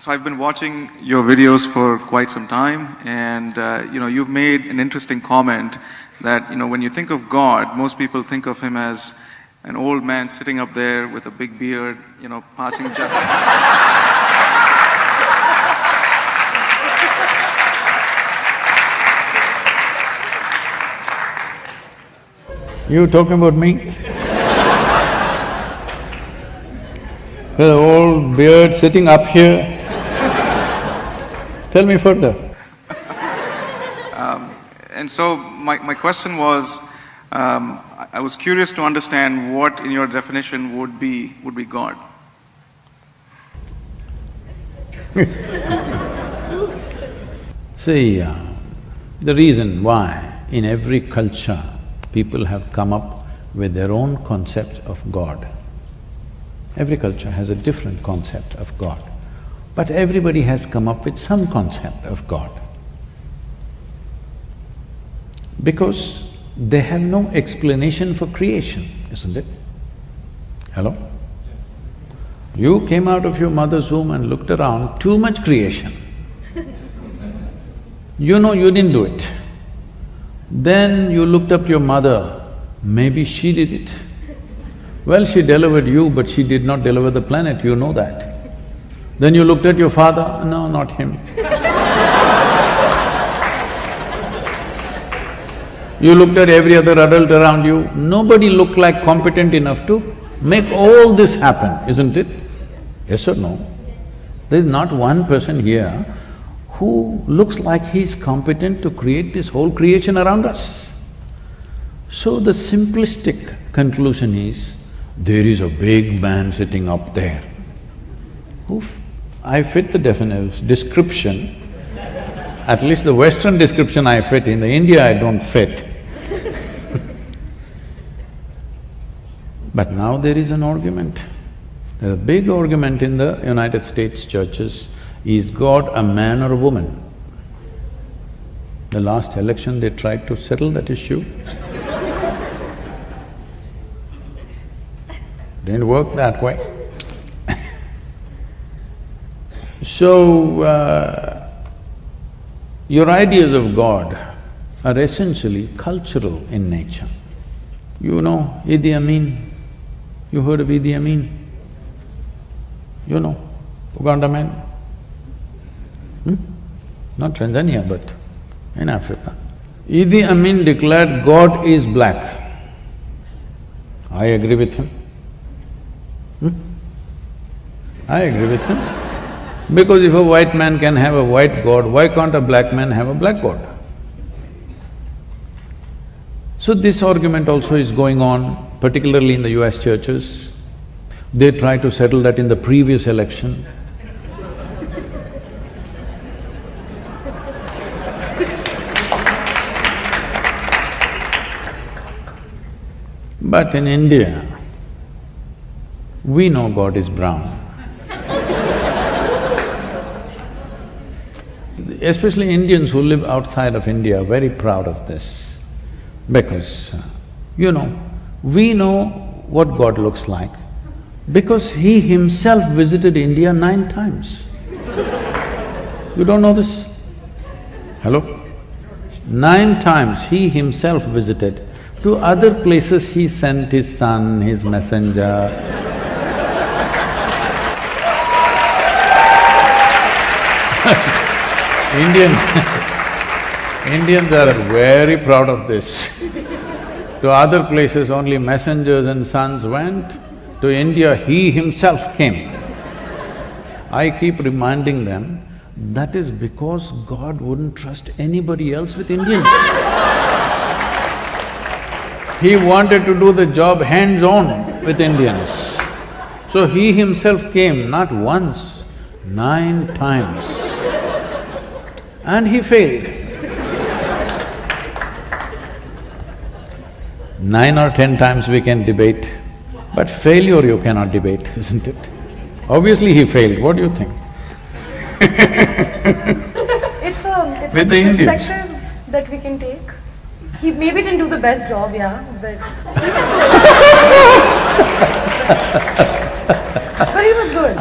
So I've been watching your videos for quite some time, and you've made an interesting comment that when you think of God, most people think of him as an old man sitting up there with a big beard, passing You talking about me? The old beard sitting up here. Tell me further. And so my question was, I was curious to understand what in your definition would be God. See, the reason why in every culture people have come up with their own concept of God. Every culture has a different concept of God, but everybody has come up with some concept of God. Because they have no explanation for creation, isn't it? Hello? You came out of your mother's womb and looked around, too much creation. You know you didn't do it. Then you looked up to your mother, maybe she did it. Well, she delivered you, but she did not deliver the planet, you know that. Then you looked at your father, no, not him. You looked at every other adult around you, nobody looked like competent enough to make all this happen, isn't it? Yes or no? There's not one person here who looks like he's competent to create this whole creation around us. So the simplistic conclusion is, there is a big man sitting up there. Oof, I fit the description, at least the Western description I fit, in the India I don't fit. But now there is an argument. There's a big argument in the United States churches, is God a man or a woman? The last election they tried to settle that issue. Didn't work that way. So, your ideas of God are essentially cultural in nature. You know Idi Amin? You heard of Idi Amin? You know, Uganda man? Not Tanzania, but in Africa. Idi Amin declared God is black. I agree with him. I agree with him. Because if a white man can have a white God, why can't a black man have a black God? So this argument also is going on, particularly in the US churches. They tried to settle that in the previous election. But in India, we know God is brown. Especially Indians who live outside of India are very proud of this, because, we know what God looks like because He Himself visited India 9 times. You don't know this? Hello? 9 times He Himself visited. To other places He sent His son, His messenger. Indians are very proud of this. To other places only messengers and sons went, to India He Himself came. I keep reminding them, that is because God wouldn't trust anybody else with Indians. He wanted to do the job hands-on with Indians. So He Himself came not once, 9 times. And He failed. 9 or 10 times we can debate, but failure you cannot debate, isn't it? Obviously He failed, what do you think? It's a perspective that we can take. He maybe didn't do the best job, yeah, but… but he was good.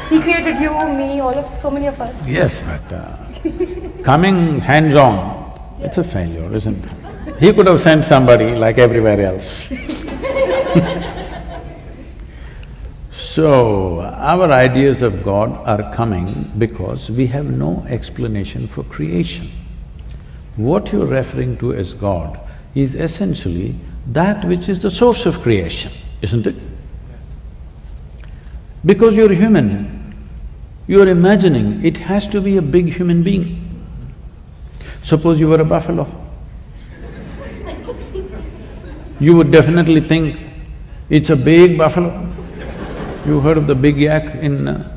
He created you, me, so many of us. Yes, but coming hands-on, it's a failure, isn't it? He could have sent somebody like everywhere else. So, our ideas of God are coming because we have no explanation for creation. What you're referring to as God is essentially that which is the source of creation, isn't it? Yes. Because you're human, you're imagining it has to be a big human being. Suppose you were a buffalo. You would definitely think it's a big buffalo. You heard of the big yak in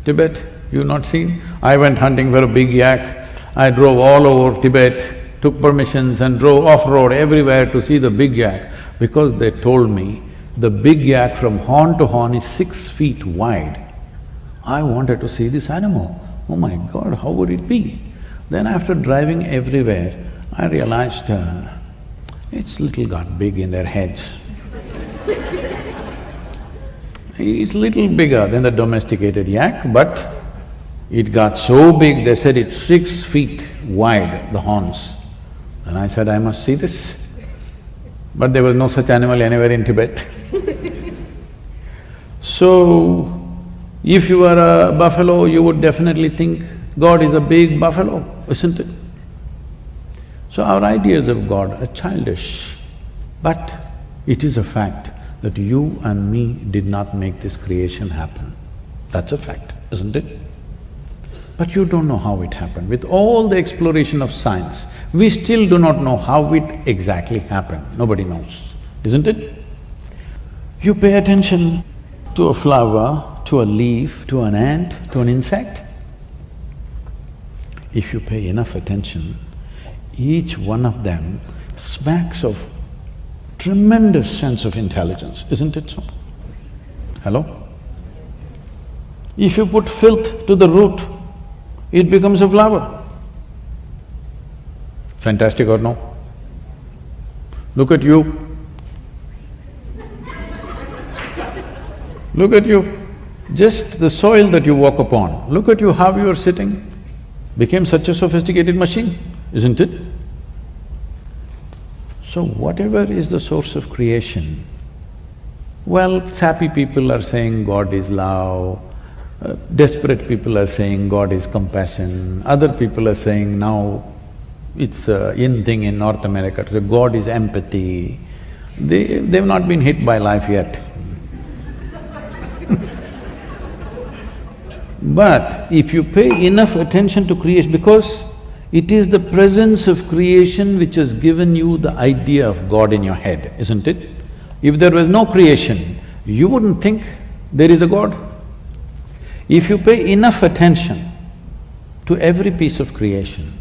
Tibet? You've not seen? I went hunting for a big yak. I drove all over Tibet, took permissions and drove off-road everywhere to see the big yak because they told me the big yak from horn to horn is 6 feet wide. I wanted to see this animal. Oh my God, how would it be? Then after driving everywhere, I realized it's little got big in their heads. It's little bigger than the domesticated yak, but it got so big, they said it's 6 feet wide, the horns. And I said, I must see this. But there was no such animal anywhere in Tibet. So, if you were a buffalo, you would definitely think God is a big buffalo, isn't it? So our ideas of God are childish, but it is a fact that you and me did not make this creation happen. That's a fact, isn't it? But you don't know how it happened. With all the exploration of science, we still do not know how it exactly happened. Nobody knows, isn't it? You pay attention to a flower, to a leaf, to an ant, to an insect. If you pay enough attention, each one of them smacks of tremendous sense of intelligence, isn't it so? Hello? If you put filth to the root, it becomes a flower. Fantastic or no? Look at you. Look at you. Just the soil that you walk upon, look at you how you are sitting, became such a sophisticated machine, isn't it? So whatever is the source of creation, well, sappy people are saying God is love, desperate people are saying God is compassion, other people are saying now it's a in thing in North America, so God is empathy. They've not been hit by life yet. But if you pay enough attention to creation, because it is the presence of creation which has given you the idea of God in your head, isn't it? If there was no creation, you wouldn't think there is a God. If you pay enough attention to every piece of creation,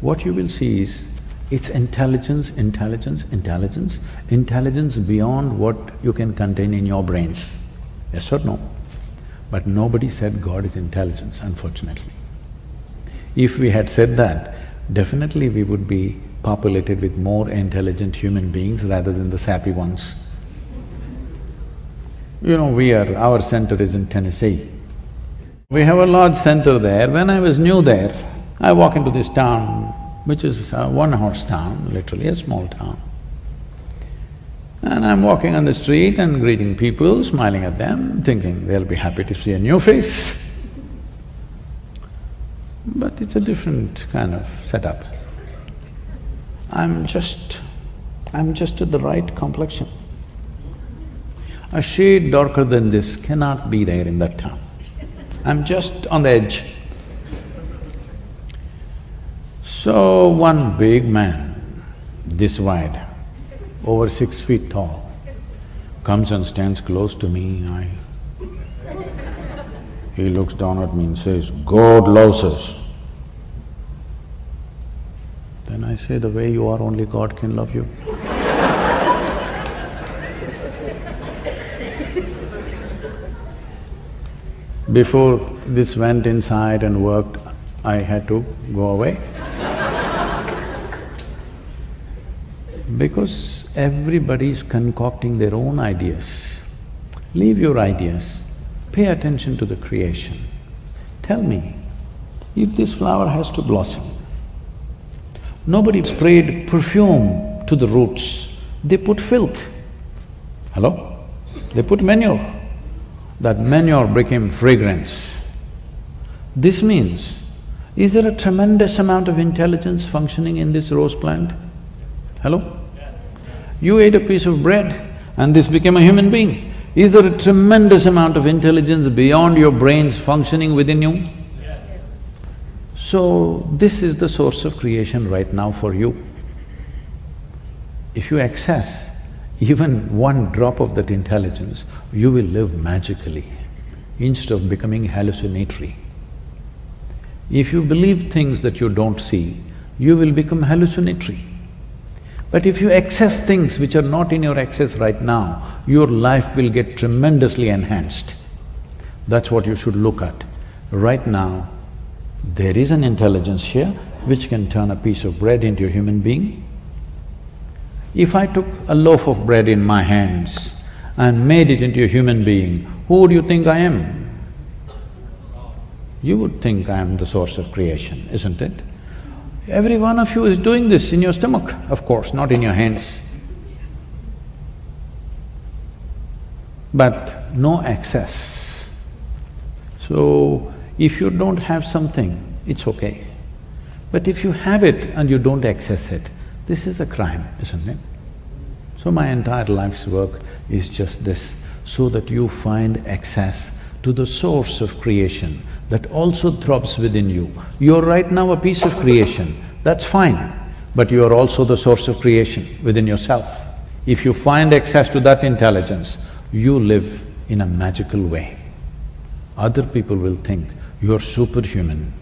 what you will see is it's intelligence, intelligence, intelligence, intelligence beyond what you can contain in your brains. Yes or no? But nobody said God is intelligence, unfortunately. If we had said that, definitely we would be populated with more intelligent human beings rather than the sappy ones. You know, our center is in Tennessee. We have a large center there. When I was new there, I walk into this town, which is a one-horse town, literally a small town. And I'm walking on the street and greeting people, smiling at them, thinking they'll be happy to see a new face. But it's a different kind of setup. I'm just at the right complexion. A shade darker than this cannot be there in that town. I'm just on the edge. So one big man, this wide, over 6 feet tall, comes and stands close to me. He looks down at me and says, "God loves us." Then I say, "The way you are, only God can love you." Before this went inside and worked, I had to go away. Because everybody is concocting their own ideas. Leave your ideas, pay attention to the creation. Tell me, if this flower has to blossom, nobody sprayed perfume to the roots, they put filth. Hello? They put manure. That manure became fragrance. This means, is there a tremendous amount of intelligence functioning in this rose plant? Hello? You ate a piece of bread and this became a human being. Is there a tremendous amount of intelligence beyond your brains functioning within you? So, this is the source of creation right now for you. If you access even one drop of that intelligence, you will live magically instead of becoming hallucinatory. If you believe things that you don't see, you will become hallucinatory. But if you access things which are not in your access right now, your life will get tremendously enhanced. That's what you should look at. Right now, there is an intelligence here which can turn a piece of bread into a human being. If I took a loaf of bread in my hands and made it into a human being, who would you think I am? You would think I am the source of creation, isn't it? Every one of you is doing this in your stomach, of course, not in your hands. But no access. So, if you don't have something, it's okay. But if you have it and you don't access it, this is a crime, isn't it? So my entire life's work is just this, so that you find access to the source of creation that also throbs within you. You're right now a piece of creation, that's fine, but you are also the source of creation within yourself. If you find access to that intelligence, you live in a magical way. Other people will think you're superhuman,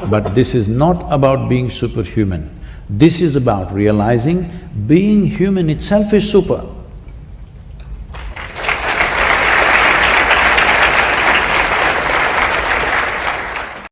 but this is not about being superhuman. This is about realizing being human itself is super.